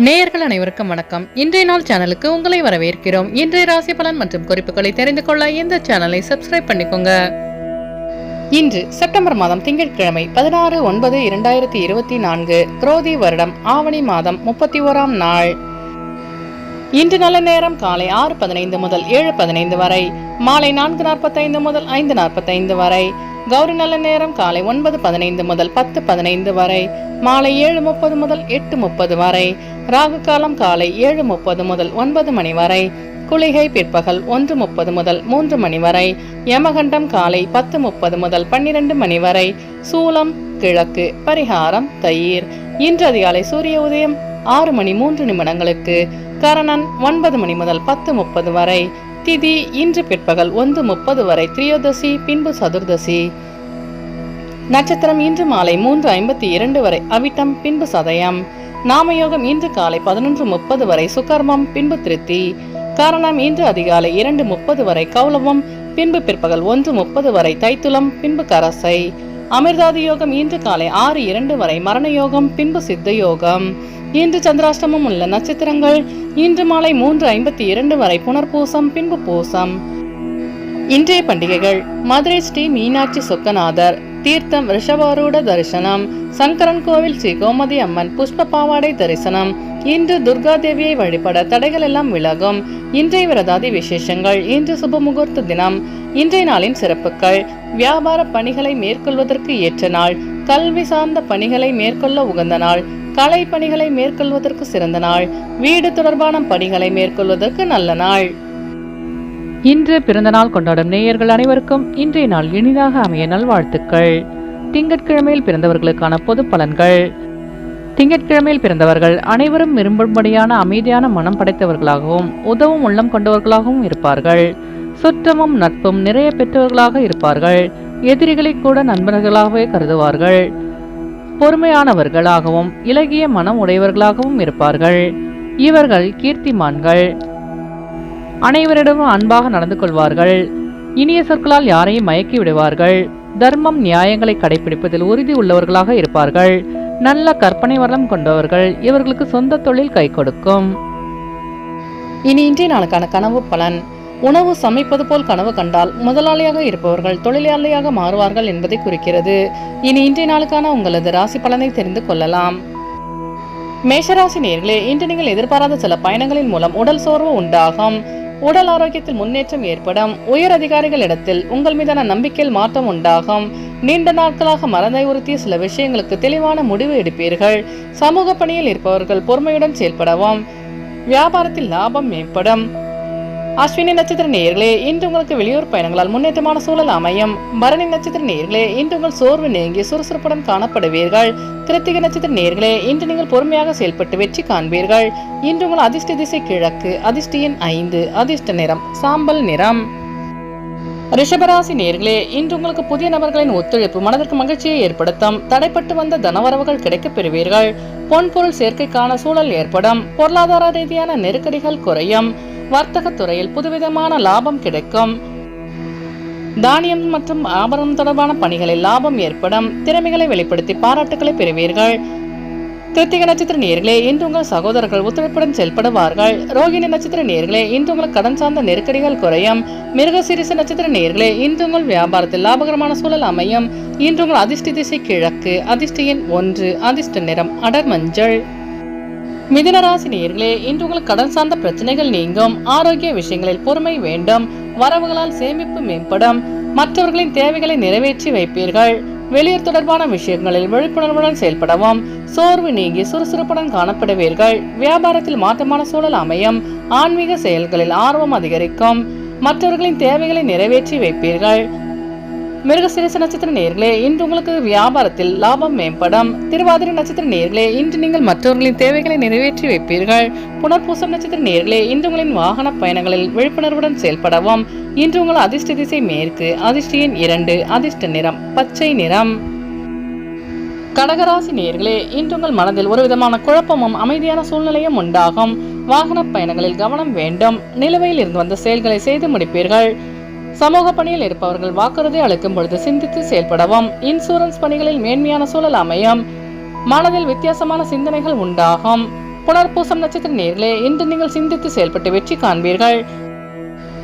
நேயர்கள் அனைவருக்கும் வணக்கம். இன்றைய நாள் சேனலுக்கு உங்களை வரவேற்கிறோம். இன்றைய ராசி பலன் மற்றும் குறிப்புகளை தெரிந்து கொள்ள இந்த சேனலை சப்ஸ்கிரைப் பண்ணிக்கோங்க. இன்று செப்டம்பர் மாதம் திங்கட்கிழமை 16/9/2024 குரோதி வருடம் ஆவணி மாதம் 31ஆம் நாள். இன்று நல்ல நேரம் காலை 6:15 முதல் 7:15 வரை, மாலை 4:45 முதல் 5:45 வரை. கௌரி நல்ல நேரம் காலை 9:15 முதல் 10:15 வரை, மாலை 7:30 முதல் 8:30 வரை. ராகு காலம் காலை 7:30 முதல் 9 மணி வரை. குளிகை பிற்பகல் 1:30 முதல் 3 மணி வரை. யமகண்டம் காலை 10:30 முதல் 12 மணி வரை. சூலம் கிழக்கு. பரிகாரம் தயிர். இன்று அதிகாலை சூரிய உதயம் 6:03 கரணன் 9 மணி முதல் 10:30 வரை. திதி இன்று பிற்பகல் 1:30 வரை திரியோதசி, பின்பு சதுர்தசி. நட்சத்திரம் இன்று மாலை 3:52 வரை அவிட்டம், பின்பு சதயம். நாமயோகம் இன்று காலை 11:30 வரை சுகர்மம், பின்பு திருத்தி. காரணம் இன்று அதிகாலை 2:30 வரை கௌலவம், பின்பு பிற்பகல் 1:30 வரை தைத்துலம், பின்பு கரசை. அமிர்தாதி யோகம் இன்று காலை 6:02 வரை மரண யோகம், பின்பு சித்த யோகம். இன்று சந்திராஷ்டமம் உள்ள நட்சத்திரங்கள் இன்று மாலை 3:52 வரை புனர்பூசம், பின்பு பூசம். இன்றைய பண்டிகைகள்: மதுரை ஸ்ரீ மீனாட்சி சொக்கநாதர் தீர்த்தம் ரிஷபாரூட தரிசனம், சங்கரன் கோவில் ஸ்ரீ கோமதி அம்மன் புஷ்ப பாவாடை தரிசனம். இன்று துர்கா தேவியை வழிபட தடைகள் எல்லாம் விலகும். இன்றைய விரதாதி விசேஷங்கள்: இன்று சுப முகூர்த்த தினம். இன்றைய நாளின் சிறப்புகள்: வியாபார பணிகளை மேற்கொள்வதற்கு ஏற்ற நாள், கல்வி சார்ந்த பணிகளை மேற்கொள்ள உகந்த நாள், கலை பணிகளை மேற்கொள்வதற்கு சிறந்த நாள், வீடு தொடர்பான பணிகளை மேற்கொள்வதற்கு நல்ல நாள். இன்று பிறந்த நாள் கொண்டாடும் நேயர்கள் அனைவருக்கும் இன்றைய நாள் இனிதாக அமைய நல்வாழ்த்துக்கள். திங்கட்கிழமையில் பிறந்தவர்களுக்கான பொது பலன்கள். திங்கட்கிழமையில் பிறந்தவர்கள் அனைவரும் விரும்பும்படியான அமைதியான மனம் படைத்தவர்களாகவும் உதவும் உள்ளம் கொண்டவர்களாகவும் இருப்பார்கள். சுற்றமும் நட்பும் நிறைய பெற்றவர்களாக இருப்பார்கள். எதிரிகளை கூட நண்பர்களாகவே கருதுவார்கள். பொறுமையானவர்களாகவும் இலகிய மனம் உடையவர்களாகவும் இருப்பார்கள். இவர்கள் கீர்த்திமான்கள். அனைவரிடமும் அன்பாக நடந்து கொள்வார்கள். இனிய சொற்களால் யாரையும் மயக்கி விடுவார்கள். தர்மம் நியாயங்களை கடைபிடிப்பதில் உறுதி உள்ளவர்களாக இருப்பார்கள். நல்ல கற்பனை வளம் கொண்டவர்கள். இவர்களுக்கு சொந்த தொழில் கை கொடுக்கும். இனி இன்றைய நாளுக்கான கனவு பலன். உணவு சமைப்பது போல் கனவு கண்டால் முதலாளியாக இருப்பவர்கள் தொழிலாளியாக மாறுவார்கள் என்பதை குறிக்கிறது. இனி இன்றைய நாளுக்கான உங்களது ராசி பலனை தெரிந்து கொள்ளலாம். மேஷராசி நேயர்களே, இன்று நீங்கள் எதிர்பாராத சில பயணங்களின் மூலம் உடல் சோர்வு உண்டாகும். உடல் ஆரோக்கியத்தில் முன்னேற்றம் ஏற்படும். உயர் அதிகாரிகளிடத்தில் உங்கள் மீதான நம்பிக்கையில் மாற்றம் உண்டாகும். நீண்ட நாட்களாக மறந்துறுத்திய சில விஷயங்களுக்கு தெளிவான முடிவு எடுப்பீர்கள். சமூக பணியில் இருப்பவர்கள் பொறுமையுடன் செயல்படவும். வியாபாரத்தில் லாபம் மேம்படும். அஸ்வினி நட்சத்திர நேயர்களே, இன்று உங்களுக்கு வெளியூர் பயணங்களால் முன்னேற்றமான சூழல் அமையும். பரணி நட்சத்திர நேயர்களே, இன்று உங்கள் சோர்வு நீங்கி சுறுசுறுப்புடன் காணப்படுவீர்கள். கிருத்திகை நட்சத்திர நேயர்களே, இன்று நீங்கள் பொறுமையாக செயல்பட்டு வெற்றி காண்பீர்கள். இன்று உங்கள் அதிர்ஷ்ட திசை கிழக்கு. அதிர்ஷ்ட எண் 5. அதிர்ஷ்ட நிறம் சாம்பல் நிறம். ரிஷபராசி நேயர்களே, இன்று உங்களுக்கு புதிய நபர்களின் ஒத்துழைப்பு மனதிற்கு மகிழ்ச்சியை ஏற்படுத்தும். தடைப்பட்டு வந்த தனவரவுகள் கிடைக்கப் பெறுவீர்கள். பொன்பொருள் சேர்க்கைக்கான சூழல் ஏற்படும். பொருளாதார ரீதியான நெருக்கடிகள் குறையும். வர்த்தக துறையில் புதுவிதமான லாபம் கிடைக்கும். தானியம் மற்றும் ஆபரணம் தொடர்பான பணிகளில் லாபம் ஏற்படும். திறமைகளை வெளிப்படுத்தி பாராட்டுகளை பெறுவீர்கள். கிருத்திகை நட்சத்திர நேயர்களே, இன்று உங்கள் சகோதரர்கள் ஒத்துழைப்புடன் செயல்படுவார்கள். ரோகிணி நட்சத்திர நேயர்களே, இன்று உங்கள் கடன் சார்ந்த நெருக்கடிகள் குறையும். மிருகசீரிச நட்சத்திர நேயர்களே, இன்று உங்கள் வியாபாரத்தில் லாபகரமான சூழல் அமையும். இன்று உங்கள் அதிர்ஷ்ட திசை கிழக்கு. அதிர்ஷ்ட எண் 1. அதிர்ஷ்ட நிறம் அடர் மஞ்சள். மிதுனராசி நேயர்களே, இன்று உங்களுக்கு கடன் சார்ந்த பிரச்சனைகள் நீங்கும். ஆரோக்கிய விஷயங்களில் பொறுமை வேண்டும். வரவுகளால் சேமிப்பு மேம்படும். மற்றவர்களின் தேவைகளை நிறைவேற்றி வைப்பீர்கள். வெளியூர் தொடர்பான விஷயங்களில் விழிப்புணர்வுடன் செயல்படவும். சோர்வு நீங்கி சுறுசுறுப்புடன் காணப்படுவீர்கள். வியாபாரத்தில் மாற்றமான சூழல் அமையும். ஆன்மீக செயல்களில் ஆர்வம் அதிகரிக்கும். மற்றவர்களின் தேவைகளை நிறைவேற்றி வைப்பீர்கள். மிருகசீரிச நட்சத்திர நேயர்களே, இன்று உங்களுக்கு வியாபாரத்தில் லாபம் மேம்படும். திருவாதிரை நட்சத்திர நேயர்களே, இன்று நீங்கள் மற்றவர்களின் தேவைகளை நிறைவேற்றி வைப்பீர்கள். புனர்பூசம் நட்சத்திர நேயர்களே, இன்று உங்களின் வாகன பயணங்களில் விழிப்புணர்வுடன் செயல்படவும். இன்று உங்கள் அதிர்ஷ்ட திசை மேற்கு. அதிர்ஷ்ட எண் 2. அதிர்ஷ்ட நிறம் பச்சை நிறம். கடகராசி நேயர்களே, இன்று உங்கள் மனதில் ஒரு விதமான குழப்பமும் அமைதியான சூழ்நிலையும் உண்டாகும். வாகன பயணங்களில் கவனம் வேண்டும். நிலுவையில் இருந்து வந்த செயல்களை செய்து முடிப்பீர்கள். சமூக பணியில் இருப்பவர்கள் வாக்குறுதி அளிக்கும் பொழுது சிந்தித்து செயல்படவும். இன்சூரன்ஸ் பணிகளில் மேன்மையான சூழல் அமையும். மனதில் வித்தியாசமான சிந்தனைகள் உண்டாகும். புனர்பூசம் நட்சத்திர நேயர்களே, இன்று நீங்கள் சிந்தித்து செயல்பட்டு வெற்றி காண்பீர்கள்.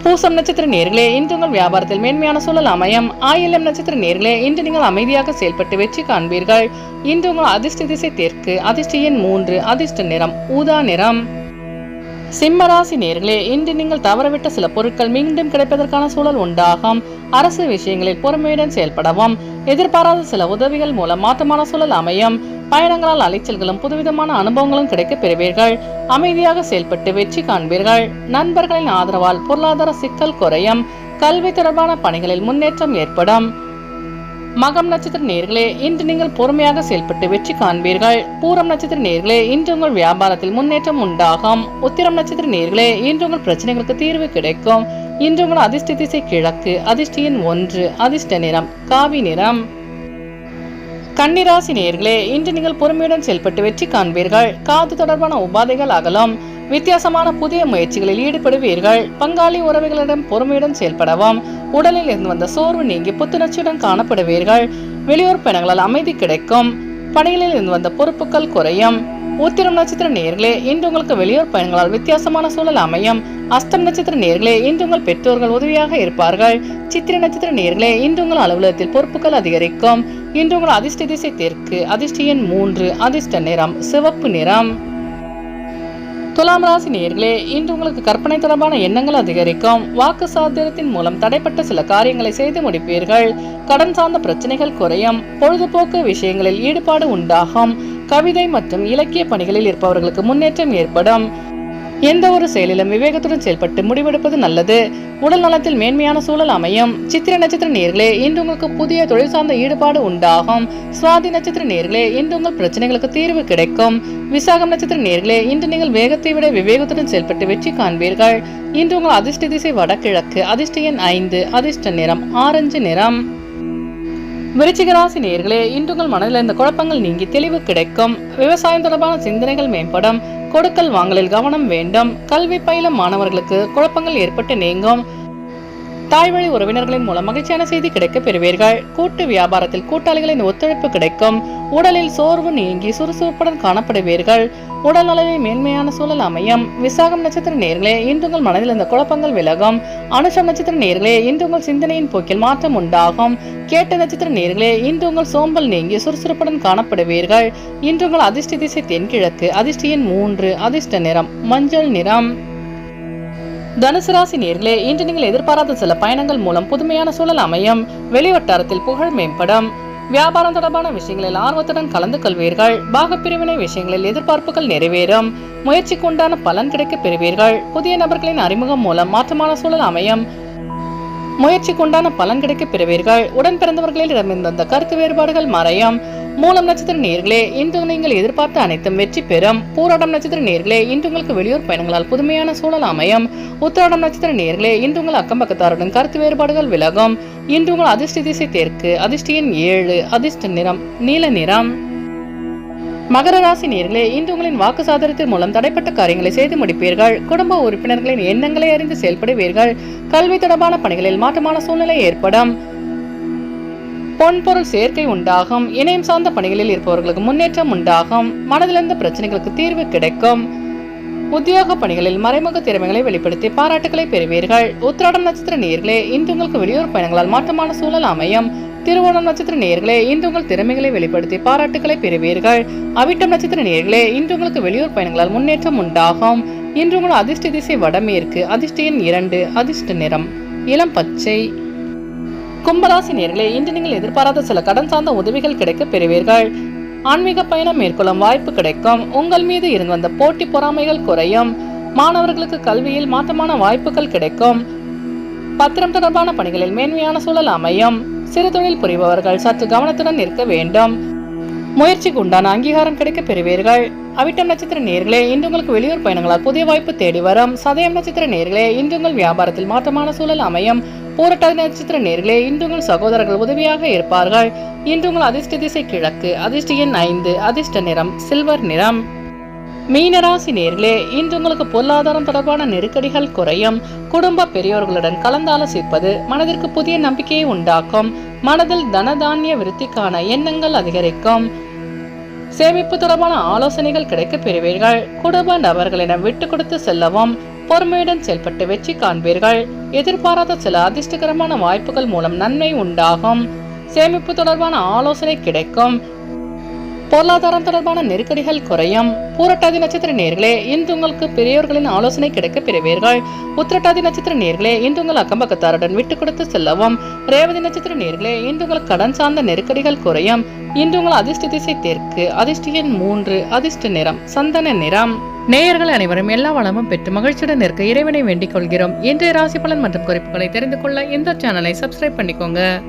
பூசம் நட்சத்திர நேயர்களே, இன்று உங்கள் வியாபாரத்தில் மேன்மையான சூழல் அமையும். ஆயில்யம் நட்சத்திர நேயர்களே, இன்று நீங்கள் அமைதியாக செயல்பட்டு வெற்றி காண்பீர்கள். இன்று உங்கள் அதிர்ஷ்ட திசை தெற்கு, அதிர்ஷ்ட எண் 3, அதிர்ஷ்ட நிறம் ஊதா நிறம். சிம்மராசி நேயர்களே, இன்று நீங்கள் தவறவிட்ட சில பொருட்கள் மீண்டும் கிடைப்பதற்கான சூழல் உண்டாகும். அரசு விஷயங்களில் பொறுமையுடன் செயல்படவும். எதிர்பாராத சில உதவிகள் மூலம் மாற்றமான சூழல் அமையும். பயணங்களால் அலைச்சல்களும் புதுவிதமான அனுபவங்களும் கிடைக்க பெறுவீர்கள். அமைதியாக செயல்பட்டு வெற்றி காண்பீர்கள். நண்பர்களின் ஆதரவால் பொருளாதார சிக்கல் குறையும். கல்வி தொடர்பான பணிகளில் முன்னேற்றம் ஏற்படும். மகம் நட்சத்திர நேயர்களே, இன்று நீங்கள் பொறுமையாக செயல்பட்டு வெற்றி காண்பீர்கள். பூரம் நட்சத்திர நேயர்களே, இன்று உங்கள் வியாபாரத்தில் முன்னேற்றம் உண்டாகும். உத்திரம் நட்சத்திர நேயர்களே, இன்று உங்கள் பிரச்சனைகளுக்கு தீர்வு கிடைக்கும். இன்று உங்கள் அதிர்ஷ்ட திசை கிழக்கு, அதிர்ஷ்ட எண் 1, அதிர்ஷ்ட நிறம் காவி நிறம். கன்னிராசி நேயர்களே, இன்று நீங்கள் பொறுமையுடன் செயல்பட்டு வெற்றி காண்பீர்கள். காது தொடர்பான உபாதைகள் அகலும். வித்தியாசமான புதிய முயற்சிகளில் ஈடுபடுவீர்கள். பங்காளி உறவுகளிடம் பொறுமையுடன் செயல்படவும். உடலில் இருந்து வந்த சோர்வு நீங்கி புத்துணர்ச்சியுடன் காணப்படுவீர்கள். வெளியூர் பயணங்களால் அமைதி கிடைக்கும். பணிகளில் இருந்து வந்த பொறுப்புகள் குறையும். உத்திரம் நட்சத்திர நேயர்களே, இன்று உங்களுக்கு வெளியூர் பயணங்களால் வித்தியாசமான சூழல் அமையும். அஸ்தம் நட்சத்திர நேயர்களே, இன்று உங்கள் பெற்றோர்கள் உதவியாக இருப்பார்கள். சித்திரை நட்சத்திர நேயர்களே, இன்று உங்கள் அலுவலகத்தில் பொறுப்புகள் அதிகரிக்கும். இன்று உங்கள் அதிர்ஷ்ட திசை தெற்கு, அதிர்ஷ்ட எண் 3, அதிர்ஷ்ட நிறம் சிவப்பு நிறம். துலாம் ராசி நேயர்களே, இன்று உங்களுக்கு கற்பனை தொடர்பான எண்ணங்கள் அதிகரிக்கும். வாக்கு சாத்திரத்தின் மூலம் தடைப்பட்ட சில காரியங்களை செய்து முடிப்பீர்கள். கடன் சார்ந்த பிரச்சனைகள் குறையும். பொழுதுபோக்கு விஷயங்களில் ஈடுபாடு உண்டாகும். கவிதை மற்றும் இலக்கிய பணிகளில் இருப்பவர்களுக்கு முன்னேற்றம் ஏற்படும். எந்த ஒரு செயலிலும் விவேகத்துடன் செயல்பட்டு முடிவெடுப்பது நல்லது. உடல் நலத்தில் மேன்மையான சூழல் அமையும். சித்திரை நட்சத்திர நேயர்களே, இன்று உங்களுக்கு புதிய தொழில் சார்ந்த ஈடுபாடு உண்டாகும். சுவாதி நட்சத்திர நேயர்களே, இன்று உங்கள் பிரச்சனைகளுக்கு தீர்வு கிடைக்கும். விசாகம் நட்சத்திர நேயர்களே, இன்று நீங்கள் வேகத்தை விட விவேகத்துடன் செயல்பட்டு வெற்றி காண்பீர்கள். இன்று உங்கள் அதிர்ஷ்ட திசை வடகிழக்கு, அதிர்ஷ்ட எண் 5, அதிர்ஷ்ட நிறம் ஆரஞ்சு நிறம். விருச்சிக ராசி நேயர்களே, இன்று உங்கள் மனதில் இருந்த குழப்பங்கள் நீங்கி தெளிவு கிடைக்கும். விவசாயம் தொடர்பான சிந்தனைகள் மேம்படும். கொடுக்கல் வாங்கலில் கவனம் வேண்டும். கல்வி பயிலும் மாணவர்களுக்கு குழப்பங்கள் ஏற்பட்டு நீங்கும். தாய்வழி உறவினர்களின் மூலம் மகிழ்ச்சியான செய்தி கிடைக்க பெறுவீர்கள். கூட்டு வியாபாரத்தில் கூட்டாளிகளின் ஒத்துழைப்பு கிடைக்கும். உடலில் சோர்வு நீங்கி சுறுசுறுப்புடன் காணப்படுவீர்கள். உடல் நலனில் மேன்மையான சூழல் அமையும். விசாகம் நட்சத்திர நேயர்களே, இன்று உங்கள் மனதில் இந்த குழப்பங்கள் விலகும். அனுஷம் நட்சத்திர நேயர்களே, இன்று உங்கள் சிந்தனையின் போக்கில் மாற்றம் உண்டாகும். கேட்ட நட்சத்திர நேயர்களே, இன்று உங்கள் சோம்பல் நீங்கி சுறுசுறுப்புடன் காணப்படுவீர்கள். இன்று உங்கள் அதிர்ஷ்ட திசை தென்கிழக்கு, அதிர்ஷ்ட எண் 3, அதிர்ஷ்ட நிறம் மஞ்சள் நிறம். தனுசு ராசி நேயர்களே, இன்று நீங்கள் எதிர்பாராத சில பயணங்கள் மூலம் புதுமையான சூழல் அமையும். வெளிவட்டாரத்தில் புகழ் மேம்படும். வியாபாரம் தொடர்பான விஷயங்களில் ஆர்வத்துடன் கலந்து கொள்வீர்கள். பாகப்பிரிவினை விஷயங்களில் எதிர்பார்ப்புகள் நிறைவேறும். முயற்சிக்கு உண்டான பலன் கிடைக்க பெறுவீர்கள். புதிய நபர்களின் அறிமுகம் மூலம் மாற்றமான சூழல் அமையும். முயற்சிக்கு உண்டான பலன் கிடைக்க பெறுவீர்கள். உடன் பிறந்தவர்களிடமிருந்த கருத்து வேறுபாடுகள் மறையும். மூலம் நட்சத்திர நேயர்களே, இன்று நீங்கள் எதிர்பார்த்த அனைத்தும் வெற்றி பெறும். பூராடம் நட்சத்திர நேயர்களே, இன்று உங்களுக்கு வெளியூர் பயணங்களால் புதுமையான சூழல் அமையும். உத்திராடம் நட்சத்திர நேயர்களே, இன்று உங்கள் அக்கம் பக்கத்தாருடன் கருத்து வேறுபாடுகள் விலகும். இன்று உங்கள் அதிர்ஷ்ட திசை தெற்கு, அதிர்ஷ்ட எண் 7, அதிர்ஷ்ட நிறம் நீல நிறம். மகர ராசி நேயர்களே, இன்று உங்களின் வாக்கு சாதனத்தின் மூலம் தடைப்பட்ட காரியங்களை செய்து முடிப்பீர்கள். குடும்ப உறுப்பினர்களின் எண்ணங்களை அறிந்து செயல்படுவீர்கள். கல்வி தொடர்பான பணிகளில் மாற்றமான சூழ்நிலை ஏற்படும். பொன்பொருள் சேர்க்கை உண்டாகும். இணையம் சார்ந்த பணிகளில் இருப்பவர்களுக்கு முன்னேற்றம் உண்டாகும். மனதிலிருந்த பிரச்சனைகளுக்கு தீர்வு கிடைக்கும். உத்தியோக பணிகளில் மறைமுக திறமைகளை வெளிப்படுத்தி பாராட்டுகளை பெறுவீர்கள். உத்திராடம் நட்சத்திர நேயர்களே, இன்று உங்களுக்கு வெளியூர் பயணங்களால் மாற்றமான சூழல் அமையும். திருவோணம் நட்சத்திர நேயர்களே, இன்று உங்கள் திறமைகளை வெளிப்படுத்தி பாராட்டுகளை பெறுவீர்கள். அவிட்டம் நட்சத்திர நேயர்களே, இன்று உங்களுக்கு வெளியூர் பயணங்களால் முன்னேற்றம் உண்டாகும். இன்று உங்கள் அதிர்ஷ்ட திசை வடமேற்கு, அதிர்ஷ்ட எண் 2, அதிர்ஷ்ட நிறம் இளம் பச்சை. கும்பராசி நேயர்களே, இன்று நீங்கள் எதிர்பாராத சில கடன் சார்ந்த உதவிகள் கிடைக்க பெறுவீர்கள். ஆன்மீக பயணம் மேற்கொள்ளும் வாய்ப்பு கிடைக்கும். உங்கள் மீது இருந்து வந்த போட்டி பொறாமைகள் குறையும். மாணவர்களுக்கு கல்வியில் மாற்றமான வாய்ப்புகள் கிடைக்கும். பத்திரம் தொடர்பான பணிகளில் மேன்மையான சூழல் அமையும். சிறு தொழில் புரிபவர்கள் சற்று கவனத்துடன் இருக்க வேண்டும். முயற்சிக்கு உண்டான அங்கீகாரம் கிடைக்க பெறுவீர்கள். அவிட்டம் நட்சத்திர நேயர்களே, இன்று உங்களுக்கு வெளியூர் பயணங்களால் புதிய வாய்ப்பு தேடி வரும். சதயம் நட்சத்திர நேயர்களே, இன்று உங்கள் வியாபாரத்தில் மாற்றமான சூழல் அமையும். பூரட்டாதி நட்சத்திர நேயர்களே, இன்று உங்கள் சகோதரர்கள் உதவியாக இருப்பார்கள். இன்று உங்கள் அதிர்ஷ்ட திசை கிழக்கு, அதிர்ஷ்ட எண் 5, அதிர்ஷ்ட நிறம் சில்வர் நிறம். மீனராசி நேயர்களே, இன்று உங்களுக்கு பொருளாதாரம் தொடர்பான நெருக்கடிகள் குறையும். குடும்ப பெரியோர்களுடன் கலந்தாலோசிப்பது மனதிற்கு புதிய நம்பிக்கையை உண்டாக்கும். மனதில் தனதானிய விருத்திக்கான எண்ணங்கள் அதிகரிக்கும். சேமிப்பு தொடர்பான ஆலோசனைகள் கிடைக்கப் பெறுவீர்கள். குடும்ப நபர்களிடம் விட்டு கொடுத்து செல்லவும், பொறுமையுடன் செயல்பட்டு வெற்றி காண்பீர்கள். எதிர்பாராத சில அதிர்ஷ்டகரமான வாய்ப்புகள் மூலம் நன்மை உண்டாகும். சேமிப்பு தொடர்பான ஆலோசனை கிடைக்கும். பொருளாதாரம் தொடர்பான நெருக்கடிகள் குறையும். பூரட்டாதி நட்சத்திர நேர்களே, இன்று உங்களுக்கு பெரியோர்களின் ஆலோசனை கிடைக்க பெறுவீர்கள். உத்திரட்டாதி நட்சத்திர நேர்களே, இன்று உங்கள் அக்கம்பக்கத்தாருடன் விட்டு கொடுத்து செல்லவும். ரேவதி நட்சத்திர நேர்களே, இன்று உங்கள் கடன் சார்ந்த நெருக்கடிகள் குறையும். இன்று உங்கள் அதிர்ஷ்ட திசை தெற்கு, அதிர்ஷ்ட எண் 3, அதிர்ஷ்ட நிறம் சந்தன நிறம். நேயர்கள் அனைவரும் எல்லா வளமும் பெற்று மகிழ்ச்சியுடன் இருக்க இறைவனை வேண்டிக் கொள்கிறோம். இன்றைய ராசி பலன் மற்றும் குறிப்புகளை தெரிந்து கொள்ள இந்த சேனலை சப்ஸ்கிரைப் பண்ணிக்கோங்க.